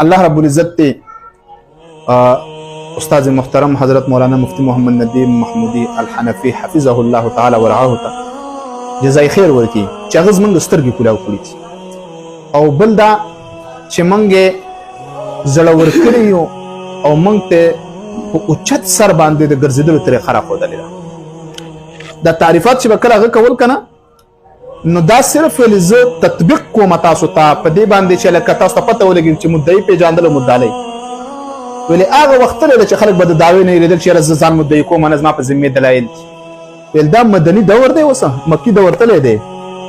الله رب العزت استاد محترم حضرت مولانا مفتی محمد ندیم محمودی الحنفی حفظه الله تعالی ورعاه ته جزای خیر ورکړي چې هغه زموږ سترګې کولاو کړي او بل دا چې موږ زړور کړي یو او موږ ته په اوچت سر باندې د ګرځېدلو طریقه راښودلې ده. دا تعریفات چې به کله هغه کول که نه نو دا صرف زه تطبیق کوم تاسو ته په دې باندې چې لکه تاسو ته پته ولګي چې مدعي پېژندل او مدعي ولې هغه وخت لري چې خلک به د دعوې نه یېرېدل چې یاره زه ځان مدعي کوم نه زما په ذمې دلایل ویل دا مدني دور دی اوس مکي دور تللی دی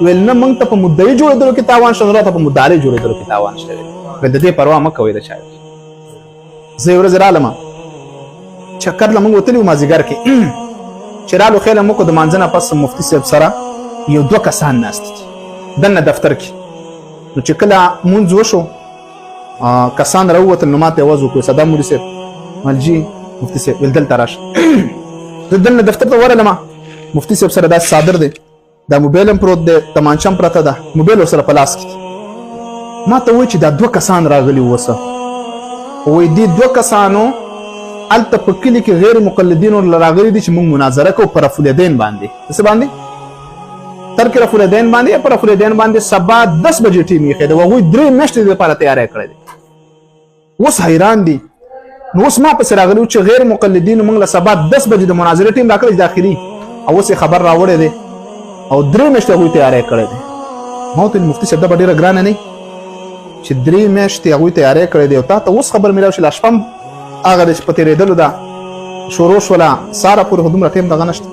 ویل نه موږ ته په مدعي جوړېدلو کې تاوان شته نه راته په مدعي جوړېدلو کې تاوان شته دی ویل د دې پروا مه کوئ د چا زه یو ورځ رالم چکر له موږ وتلي وو مازدیګر کې چې رالو خیله موږ د مانځه نه پس مفتي صاحب سره یو دوه کسان ناست دي دننه دفتر کې نو چې کله مونځ وشو کسان راووتل نو ماته اواز وکړ صدا مولوي صاحب مالجي مفتي صاحب ویل دلته راشه زه دننه دفتر ته ورغلم مفتي صاحب سره داسې صادر دی دا موبایل هم پروت دی تمانچه هم پرته ده موبایل ورسره په لاس کې ماته وایي چې دا دوه کسان راغلي اوسه وایي دې دوه کسانو هلته په کلي کې غیر مقلدینو راغلي دي چې موږ مناظره کوو په رفع الیدین باندې څه باندې ترک رفع الیدین باندې په رفع الیدین باندې سبا 10 بجې ټیم یې خېده هغوی 3 میاشتې لپاره تیاری کړی دی اوس حیران دي نو اوس ما پسې راغلي وو چې غیر مقلدینو موږ له سبا 10 بجې د مناظرې ټیم راکړی داخلي او اوس یې خبر راوړی دی او 3 میاشتې هغوی تیاری کړی دی ما ورته مفتي صاحب دا به ډېره ګرانه نه چې 3 میاشتې هغوی تیاری کړی دی او تا ته اوس خبر میلاو چې لا شپه هم هغه دی چې په تېرېدلو ده شروع شوله ساره پورې خو دومره ټیم دغه نشته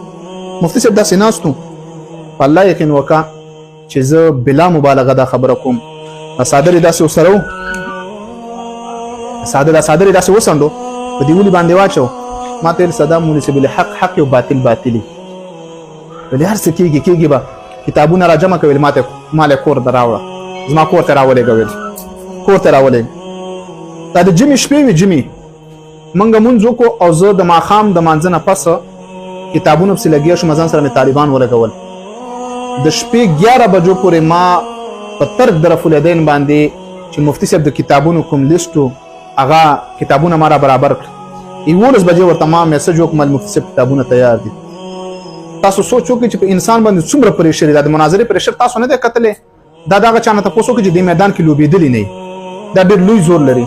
مفتي صاحب داسې ناست وو په الله یقین وکړه چې زه بلا مبالغه دا خبره کوم صادر یې داسې ورسره و صادر یې داسې وڅنډو په دې ولي باندې واچو ما ته ویل صدا مولوي صاحب حق حق یو باطل باطلي ولې هر څه کېږي به کتابونه را جمع کوي ما له کور ته راوړه زما کور ته راولېږه ویل کور ته راولېږه دا د جمعې شپې وي جمعې موږ مونځ وکړو او زه د ماښام د مانځه نه پس کتابونو پسې لګیا شوم ځان سره مې طالبان ولګول د شپې 11 بجو پورې ما په ترک د رفع الیدین باندې چې مفتي صاحب د کتابونو کوم لیسټو هغه کتابونه ما را برابر کړل 11 بجې ورته ما میسج وکړم مفتي صاحب کتابونه تیار دي تاسو سوچ وکړئ چې په انسان باندې څومره پریشر دی د مناظرې پریشر تاسو نه دی کتلی دا دغه چا نه تپوس وکړئ چې دې میدان کې لوبېدلی نه دا ډېر لوی زور لري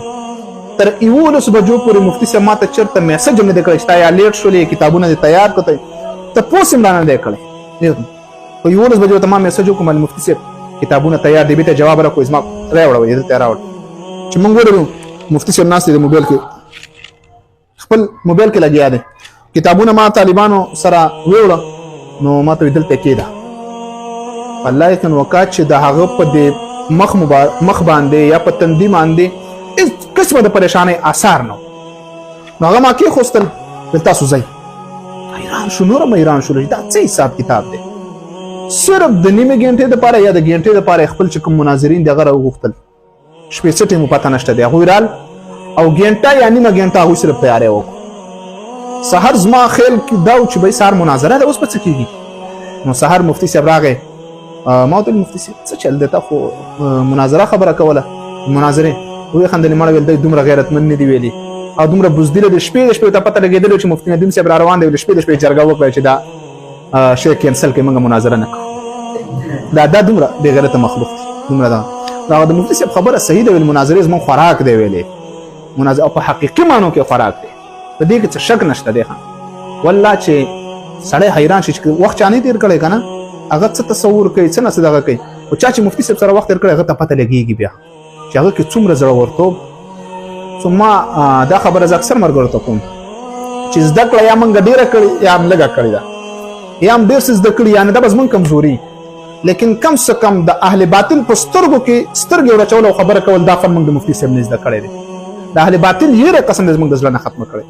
تر 11 بجو پورې مفتي صاحب ما ته چېرته میسج هم نه دی کړی چې تا یا لیټ شولې کتابونه دې تیار کړئ تپوس هم رانه دی کړی په 11 بجو ته ما میسج وکړم مفتي صاحب کتابونه تیار دی بیرته جواب راکړئ زما راوړه دلته راوړه چې موږ ورغلو مفتي صاحب ناست دی د موبایل کې خپل موبایل کې لګیا دی کتابونه ما طالبانو سره ویوړه نو ما ته دلته کېده الله یقین وکړه چې د هغه په دې مخ باندې یا په تندي باندې هېڅ قسمه د پریشانۍ اثار نه نو هغه ما کېښوستل ویل تاسو ځئ حیران شو نور هم حیران شو دا څه حساب کتاب دی صرف د نیمې ګنټې دپاره یا د ګنټې دپاره خپل چې کوم مناظرین دي هغه راوغوښتل شپې څه ټیم پته نشته دی هغوی رال او ګنټه یا نیمه ګنټه هغوی صرف تیاری وکړو سهار زما خیل کې دا و چې بهی سهار مناظره ده اوس به څه کېږي نو سهار مفتي صاحب راغی ما ورته مفتي صاحب څه چل دی تا خو مناظره خبره کوله مناظرې ویې خندلې مړه ویل دی دومره غیرتمند نه دي ویلي او دومره بزدله د شپې ته پته لګېدلې چې مفتي ندیم صاحب را روان دی د شپې جرګه وکړه چې دا شی کینسل کړي موږ مناظره نه کوو دا دومره بې غیرته مخلوق دی دومره دا د مفتي صاحب خبره صحیح ده ویل مناظرې زموږ خوراک دی ویلې مناظره او په حقیقي معنو کې خوراک دی په دې کې څه شک نشته دی والله چې سړی حیران شي چې وخت چا نه تېر کړی که نه هغه څه تصور کوي څه نه څه دغه کوي خو چا چې مفتي صاحب سره وخت تېر کړی هغه ته پته لګېږي بیا چې هغه کې څومره زړورتوب ما دا خبره زه اکثر ملګرو ته کوم چې زده کړه یا موږ ډېره کړې یا هم لږه کړې ده یا هم ډېر څه زده کړي یا نه دا به زموږ کمزوري لیکن کم څه کم د اهل باطل په سترګو کې سترګې وراچول او خبره کول دا فن موږ د مفتي صاحب نه زده کړی دی د اهل باطل یېره قسم دی زموږ د زړه نه ختمه کړی